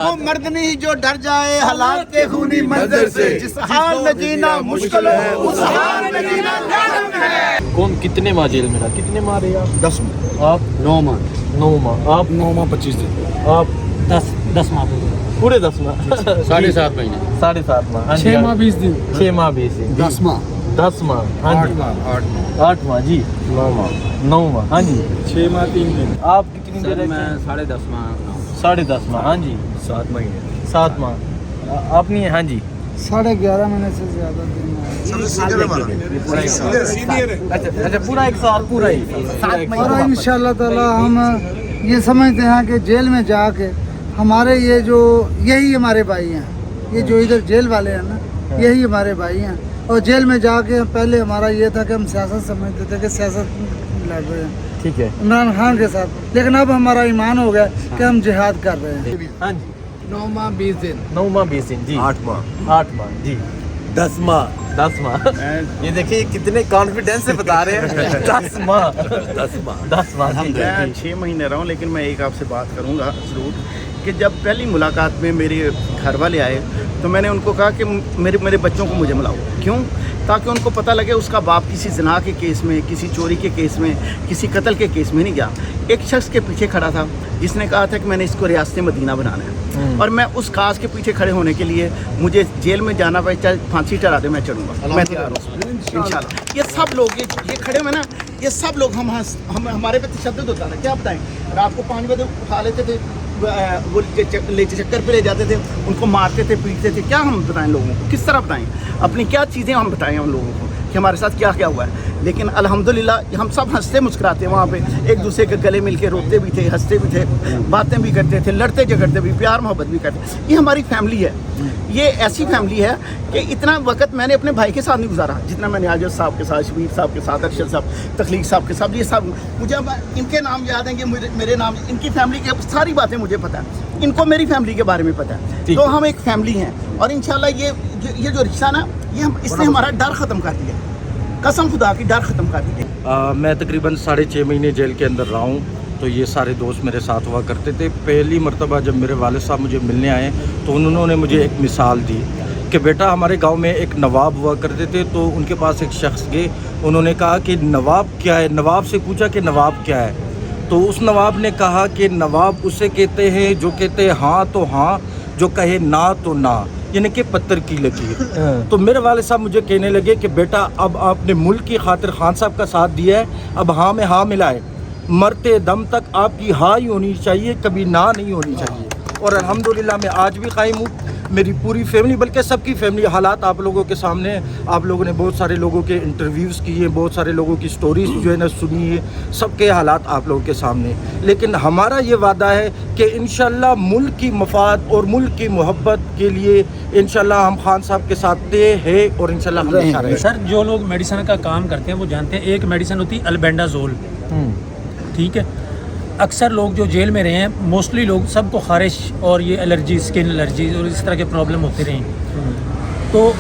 وہ مرد نہیں جو ڈر جائے حالات کے خونی منظر سے، جس حال میں جینا مشکل ہو اس حال میں جینا لازم ہے۔ کون کتنے ماہ جیل میں رہا؟ کتنے ماہ رہے آپ؟ 10 ماہ۔ آپ 9 ماہ۔ 9 ماہ۔ آپ 9 ماہ 25 دن۔ آپ 10 ماہ پورے 10 ماہ 7.5 مہینے۔ 7.5 ماہ۔ 6 ماہ 20 دن۔ 6 ماہ 20 دن۔ 10 ماہ۔ 10 ماہ۔ ہاں 8 جی ماہ۔ 8 ماہ جی۔ 9 ماہ 9 ماہ ہاں جی 6 ماہ 3 دن۔ آپ کتنی دیر میں رہتے ہیں؟ 10.5 ماہ 10.5 ماہ ہاں جی 7 مہینے۔ 7 ماہ آپ نہیں ہاں جی 11.5 مہینے سے زیادہ دن اچھا پورا 1 سال پورا ہی اور انشاءاللہ تعالی ہم یہ سمجھتے ہیں کہ جیل میں جا کے ہمارے یہی ہمارے بھائی ہیں، یہ جو ادھر جیل والے ہیں نا یہی ہمارے بھائی ہیں، اور جیل میں جا کے پہلے ہمارا یہ تھا کہ ہم سیاست سمجھتے تھے کہ سیاست لڑ رہے ہیں ٹھیک ہے عمران خان کے ساتھ، لیکن اب ہمارا ایمان ہو گیا کہ ہم جہاد کر رہے ہیں۔ ہاں جی 9 ماہ 20 دن۔ 9 ماہ 20 دن جی 8 ماہ۔ 8 ماہ جی 10 ماہ۔ 10 ماہ یہ دیکھیے کتنے کانفیڈینس سے بتا رہے ہیں 10 ماہ 10 ماہ۔ 10 ماہ جی میں 6 مہینے رہا ہوں، لیکن میں ایک آپ سے بات کروں گا ضرور کہ جب پہلی ملاقات میں میرے گھر والے آئے تو میں نے ان کو کہا کہ میرے بچوں کو مجھے ملاؤ، کیوں؟ تاکہ ان کو پتہ لگے اس کا باپ کسی زنا کے کیس میں، کسی چوری کے کیس میں، کسی قتل کے کیس میں نہیں گیا۔ ایک شخص کے پیچھے کھڑا تھا جس نے کہا تھا کہ میں نے اس کو ریاست مدینہ بنانا ہے، اور میں اس کاز کے پیچھے کھڑے ہونے کے لیے مجھے جیل میں جانا پڑے، چاہے پھانسی چڑھا دے میں چڑھوں گا، میں تیار ہوں انشاءاللہ۔ یہ سب لوگ یہ کھڑے ہوئے نا، یہ سب لوگ ہمارے پہ تشدد ہوتا تھا، کیا بتائیں؟ رات کو 5 بجے اٹھا لیتے تھے، وہ چکر پہ لے جاتے تھے، ان کو مارتے تھے، پیٹتے تھے۔ کیا ہم بتائیں لوگوں کو؟ کس طرح بتائیں؟ اپنی کیا چیزیں ہم بتائیں ان لوگوں کو کہ ہمارے ساتھ کیا کیا ہوا ہے؟ لیکن الحمدللہ ہم سب ہنستے مسکراتے وہاں پہ، ایک دوسرے کے گلے مل کے روتے بھی تھے، ہنستے بھی تھے، باتیں بھی کرتے تھے، لڑتے جھگڑتے بھی، پیار محبت بھی کرتے۔ یہ ہماری فیملی ہے، یہ ایسی فیملی ہے کہ اتنا وقت میں نے اپنے بھائی کے ساتھ نہیں گزارا جتنا میں نے عاجز صاحب کے ساتھ، شبیر صاحب کے ساتھ، ارشد صاحب، تخلیق صاحب کے ساتھ۔ یہ سب مجھے ان کے نام یاد ہیں کہ میرے نام، ان کی فیملی کی ساری باتیں مجھے پتہ ہے، ان کو میری فیملی کے بارے میں پتہ ہے، تو ہم ایک فیملی ہیں، اور انشاءاللہ یہ جو رشتہ نا اس نے ہمارا ڈر ختم کر دیا، قسم خدا کی ڈر ختم کر دیا۔ میں تقریباً 6.5 مہینے جیل کے اندر رہا ہوں، تو یہ سارے دوست میرے ساتھ ہوا کرتے تھے۔ پہلی مرتبہ جب میرے والد صاحب مجھے ملنے آئے تو انہوں نے مجھے ایک مثال دی کہ بیٹا ہمارے گاؤں میں ایک نواب ہوا کرتے تھے، تو ان کے پاس ایک شخص گئے، انہوں نے کہا کہ نواب کیا ہے؟ نواب سے پوچھا کہ نواب کیا ہے؟ تو اس نواب نے کہا کہ نواب اسے کہتے ہیں جو کہتے ہیں ہاں تو ہاں، جو کہے نہ تو نہ، یعنی کہ پتھر کی لکیر۔ تو میرے والد صاحب مجھے کہنے لگے کہ بیٹا اب آپ نے ملک کی خاطر خان صاحب کا ساتھ دیا ہے، اب ہاں میں ہاں ملائے، مرتے دم تک آپ کی ہاں ہی ہونی چاہیے، کبھی نہ نہیں ہونی چاہیے۔ اور الحمدللہ میں آج بھی قائم ہوں، میری پوری فیملی، بلکہ سب کی فیملی۔ حالات آپ لوگوں کے سامنے، آپ لوگوں نے بہت سارے لوگوں کے انٹرویوز کیے، بہت سارے لوگوں کی سٹوریز جو ہے نا سنی ہے، سب کے حالات آپ لوگوں کے سامنے۔ لیکن ہمارا یہ وعدہ ہے کہ انشاءاللہ ملک کی مفاد اور ملک کی محبت کے لیے انشاءاللہ ہم خان صاحب کے ساتھ تھے ہیں، اور انشاءاللہ ہمیشہ رہیں گے۔ سر جو لوگ میڈیسن کا کام کرتے ہیں وہ جانتے ہیں، ایک میڈیسن ہوتی ہے البینڈازول، ٹھیک ہے؟ اکثر لوگ جو جیل میں رہے ہیں، موسٹلی لوگ سب کو خارش اور یہ الرجی، اسکن الرجی اور اس طرح کے پرابلم ہوتے رہے ہیں۔ تو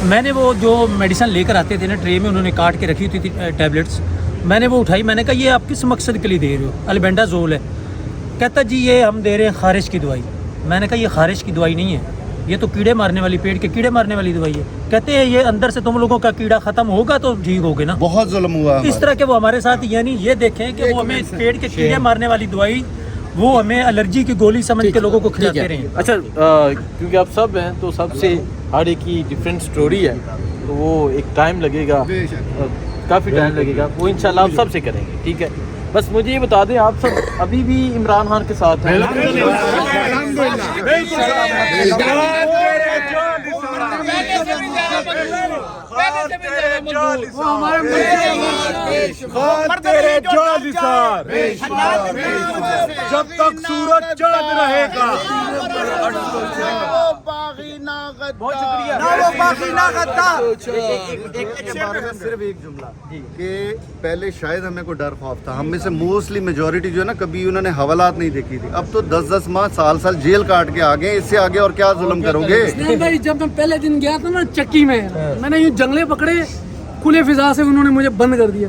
میں نے وہ جو میڈیسن لے کر آتے تھے نا ٹرے میں، انہوں نے کاٹ کے رکھی ہوئی تھی ٹیبلٹس، میں نے وہ اٹھائی، میں نے کہا یہ آپ کس مقصد کے لیے دے رہے ہو؟ البینڈازول ہے۔ کہتا جی یہ ہم دے رہے ہیں خارش کی دوائی۔ میں نے کہا یہ خارش کی دوائی نہیں ہے، یہ تو کیڑے مارنے والی، پیٹ کے کیڑے مارنے والی دوائی ہے۔ کہتے ہیں یہ اندر سے تم لوگوں کا کیڑا ختم ہوگا تو ٹھیک ہوگے نا۔ بہت ظلم ہوا اس طرح کے وہ ہمارے ساتھ، یعنی یہ دیکھیں کہ وہ ہمیں پیٹ کے کیڑے مارنے والی دوائی، وہ ہمیں الرجی کی گولی سمجھ کے لوگوں کو کھلاتے رہے ہیں۔ اچھا کیونکہ آپ سب ہیں تو سب سے ہر ایک کی ڈفرینٹ سٹوری ہے، تو وہ ایک ٹائم لگے گا، کافی ٹائم لگے گا، وہ انشاءاللہ آپ سب سے کریں گے، ٹھیک ہے؟ بس مجھے یہ بتا دیں آپ سب ابھی بھی عمران خان کے ساتھ ہیں؟ جب تک سورج چاند رہے گا، بہت شکریہ۔ صرف ایک جملہ کہ پہلے شاید ہمیں کوئی ڈر خوف تھا، ہم میں سے موسٹلی میجورٹی جو ہے نا کبھی انہوں نے حوالات نہیں دیکھی تھی، اب تو 10 ماہ سال جیل کاٹ کے آگے، اس سے آگے اور کیا ظلم کرو گے؟ بھائی جب میں پہلے دن گیا تھا نا چکی میں نے یوں جنگلے پکڑے، کھلے فضا سے انہوں نے مجھے بند کر دیا،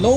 9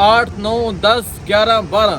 8, 9, 10, 11, 12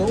9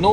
9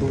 2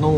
9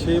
6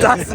10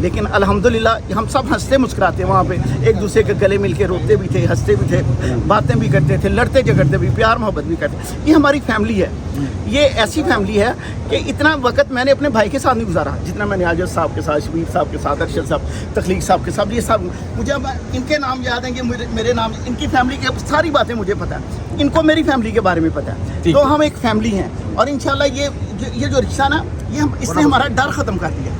لیکن الحمدللہ ہم سب ہنستے مسکراتے ہیں وہاں پہ، ایک دوسرے کے گلے مل کے روتے بھی تھے، ہنستے بھی تھے، باتیں بھی کرتے تھے، لڑتے جھگڑتے بھی، پیار محبت بھی کرتے. یہ ہماری فیملی ہے، یہ ایسی فیملی ہے کہ اتنا وقت میں نے اپنے بھائی کے ساتھ نہیں گزارا جتنا میں نے عاجز صاحب کے ساتھ، شبیر صاحب کے ساتھ، ارشد صاحب، تخلیق صاحب کے ساتھ. یہ سب مجھے اب ان کے نام یاد ہیں کہ میرے نام، ان کی فیملی کی ساری باتیں مجھے پتہ ہے، ان کو میری فیملی کے بارے میں پتہ ہے. تو ہم ایک فیملی ہیں، اور انشاءاللہ یہ جو رشتہ نا، یہ ہم اس نے ہمارا ڈر ختم کر دیا،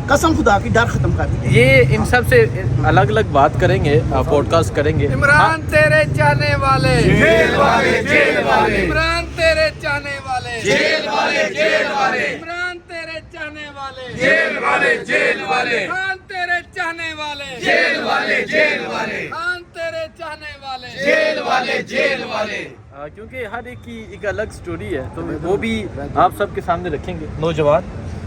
قسم خدا کی ڈر ختم کر دیا. یہ ان سب سے الگ الگ بات کریں گے، پوڈ کاسٹ کریں گے. عمران تیرے چاہنے والے جیل والے، جیل والے. عمران تیرے چاہنے والے جیل والے، جیل والے. عمران تیرے چاہنے والے جیل والے، جیل والے. خان تیرے چاہنے والے جیل والے، جیل والے. خان تیرے چاہنے والے جیل والے، جیل والے. کیونکہ ہر ایک کی ایک الگ سٹوری ہے، تو وہ بھی آپ سب کے سامنے رکھیں گے. نوجوان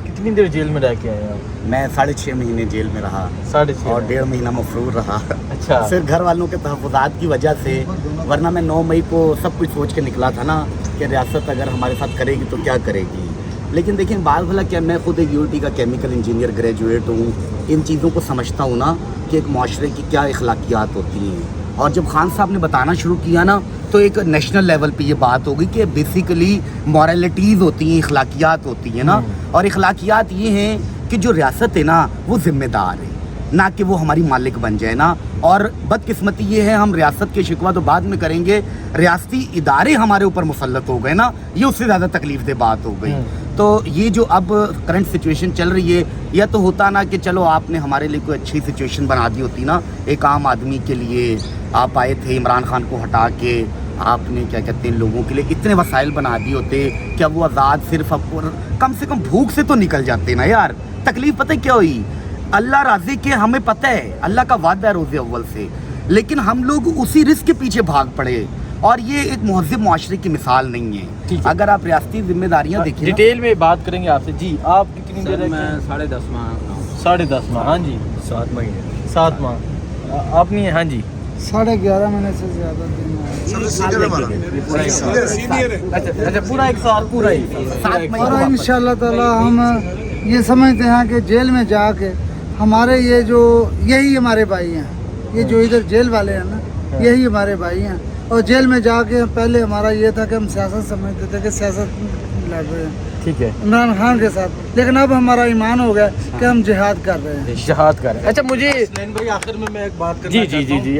کتنی دیر جیل میں رہ کے آئے ہیں آپ؟ میں 6.5 مہینے جیل میں رہا، 6.5 اور 1.5 مہینہ مفرور رہا. اچھا. صرف گھر والوں کے تحفظات کی وجہ سے، ورنہ میں 9 مئی کو سب کچھ سوچ کے نکلا تھا نا کہ ریاست اگر ہمارے ساتھ کرے گی تو کیا کرے گی. لیکن دیکھیں بات بھلا کیا، میں خود ایک UT کا کیمیکل انجینئر گریجویٹ ہوں، ان چیزوں کو سمجھتا ہوں نا کہ ایک معاشرے کی کیا اخلاقیات ہوتی ہیں. اور جب خان صاحب نے بتانا شروع کیا نا تو ایک نیشنل لیول پہ یہ بات ہوگی کہ بیسیکلی مورالٹیز ہوتی ہیں، اخلاقیات ہوتی ہیں نا. اور اخلاقیات یہ ہیں کہ جو ریاست ہے نا وہ ذمہ دار ہے، نہ کہ وہ ہماری مالک بن جائے نا. اور بدقسمتی یہ ہے، ہم ریاست کے شکوہ تو بعد میں کریں گے، ریاستی ادارے ہمارے اوپر مسلط ہو گئے نا، یہ اس سے زیادہ تکلیف دہ بات ہو گئی. تو یہ جو اب کرنٹ سچویشن چل رہی ہے، یا تو ہوتا نا کہ چلو آپ نے ہمارے لیے کوئی اچھی سچویشن بنا دی ہوتی نا، ایک عام آدمی کے لیے. آپ آئے تھے عمران خان کو ہٹا کے، آپ نے کیا کہتے ہیں لوگوں کے لیے اتنے وسائل بنا دیے ہوتے کہ اب وہ آزاد صرف کم سے کم بھوک سے تو نکل جاتے نا یار. تکلیف پتہ کیا ہوئی، اللہ راضی کے ہمیں پتہ ہے، اللہ کا وعدہ ہے روز اول سے، لیکن ہم لوگ اسی رزق کے پیچھے بھاگ پڑے. اور یہ ایک مہذب معاشرے کی مثال نہیں ہے. اگر آپ ریاستی ذمہ داریاں دیکھیں، ڈیٹیل میں بات کریں گے آپ سے. جی آپ کتنی دیر؟ میں 10.5 ماہ. 10.5 ماہ. ہاں جی 7 مہینے. 7 ماہ آپ نہیں. ہاں جی 11.5 مہینے سے زیادہ دن اچھا پورا 1 سال، پورا ہی. اور انشاءاللہ تعالی ہم یہ سمجھتے ہیں کہ جیل میں جا کے ہمارے یہی ہمارے بھائی ہیں. یہ جو ادھر جیل والے ہیں نا، یہی ہمارے بھائی ہیں. اور جیل میں جا کے پہلے ہمارا یہ تھا کہ ہم سیاست سمجھتے تھے کہ سیاست لڑ رہے ہیں، ٹھیک ہے، عمران خان کے ساتھ. لیکن اب ہمارا ایمان ہو گیا کہ ہم جہاد کر رہے ہیں، جہاد کر رہے ہیں. اچھا مجھے بھائی آخر میں ایک بات کرنا جی چاہتا ہوں. جی.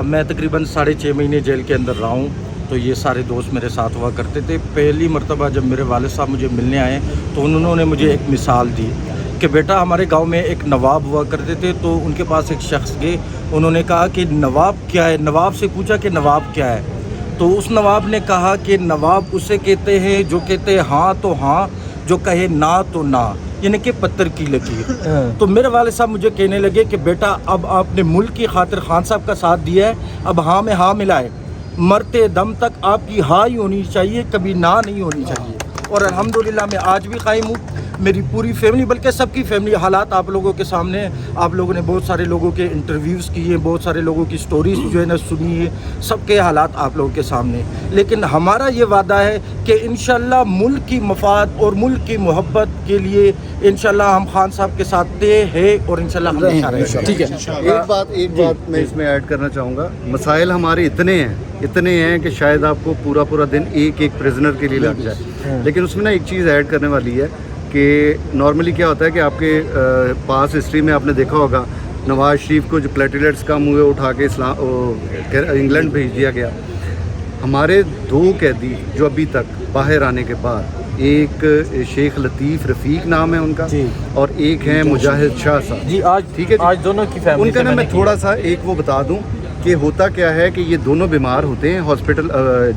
میں تقریباً 6.5 مہینے جیل کے اندر رہا ہوں. تو یہ سارے دوست میرے ساتھ ہوا کرتے تھے. پہلی مرتبہ جب میرے والد صاحب مجھے ملنے آئے تو انہوں نے مجھے ایک مثال دی کہ بیٹا ہمارے گاؤں میں ایک نواب ہوا کرتے تھے. تو ان کے پاس ایک شخص گئے، انہوں نے کہا کہ نواب کیا ہے. نواب سے پوچھا کہ نواب کیا ہے. تو اس نواب نے کہا کہ نواب اسے کہتے ہیں جو کہتے ہیں ہاں تو ہاں، جو کہے نہ تو نہ، یعنی کہ پتھر کی لکیر. تو میرے والد صاحب مجھے کہنے لگے کہ بیٹا اب آپ نے ملک کی خاطر خان صاحب کا ساتھ دیا ہے، اب ہاں میں ہاں ملائے، مرتے دم تک آپ کی ہاں ہی ہونی چاہیے، کبھی نہ نہیں ہونی چاہیے. اور الحمدللہ میں آج بھی قائم ہوں. میری پوری فیملی، بلکہ سب کی فیملی، حالات آپ لوگوں کے سامنے، آپ لوگوں نے بہت سارے لوگوں کے انٹرویوز کیے، بہت سارے لوگوں کی سٹوریز جو ہے نا سنی ہے، سب کے حالات آپ لوگوں کے سامنے. لیکن ہمارا یہ وعدہ ہے کہ انشاءاللہ ملک کی مفاد اور ملک کی محبت کے لیے انشاءاللہ ہم خان صاحب کے ساتھ ہیں اور انشاءاللہ ہمیشہ رہیں گے. ٹھیک ہے. ایک بات میں اس میں ایڈ کرنا چاہوں گا. مسائل ہمارے اتنے ہیں کہ شاید آپ کو پورا دن ایک پریزنر کے لیے لگ جائے. لیکن اس میں نا ایک چیز ایڈ کرنے والی ہے کہ نارملی کیا ہوتا ہے کہ آپ کے پاس ہسٹری میں آپ نے دیکھا ہوگا نواز شریف کو جو پلیٹلیٹس کم ہوئے اٹھا کے انگلینڈ بھیج دیا گیا. ہمارے 2 قیدی جو ابھی تک باہر آنے کے بعد، ایک شیخ لطیف رفیق نام ہے ان کا، اور ایک ہیں مجاہد شاہ صاحب. جی آج ٹھیک ہے جی. آج دونوں کی فیملی ان کا نا میں تھوڑا سا ایک وہ بتا دوں کہ ہوتا کیا ہے کہ یہ دونوں بیمار ہوتے ہیں ہاسپٹل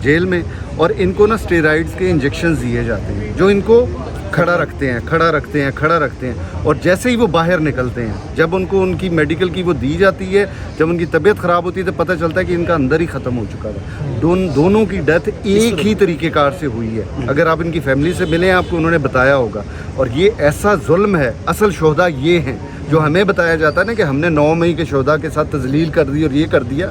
جیل میں، اور ان کو نا اسٹیرائڈس کے انجیکشنز دیے جاتے ہیں جو ان کو کھڑا رکھتے ہیں. اور جیسے ہی وہ باہر نکلتے ہیں، جب ان کو ان کی میڈیکل کی وہ دی جاتی ہے، جب ان کی طبیعت خراب ہوتی ہے تو پتہ چلتا ہے کہ ان کا اندر ہی ختم ہو چکا تھا. دونوں کی ڈیتھ ایک ہی طریقہ کار سے ہوئی ہے. اگر آپ ان کی فیملی سے ملیں آپ کو انہوں نے بتایا ہوگا. اور یہ ایسا ظلم ہے. اصل شہداء یہ ہیں جو ہمیں بتایا جاتا ہے نا کہ ہم نے 9 مئی کے شہداء کے ساتھ تذلیل کر دی اور یہ کر دیا.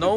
9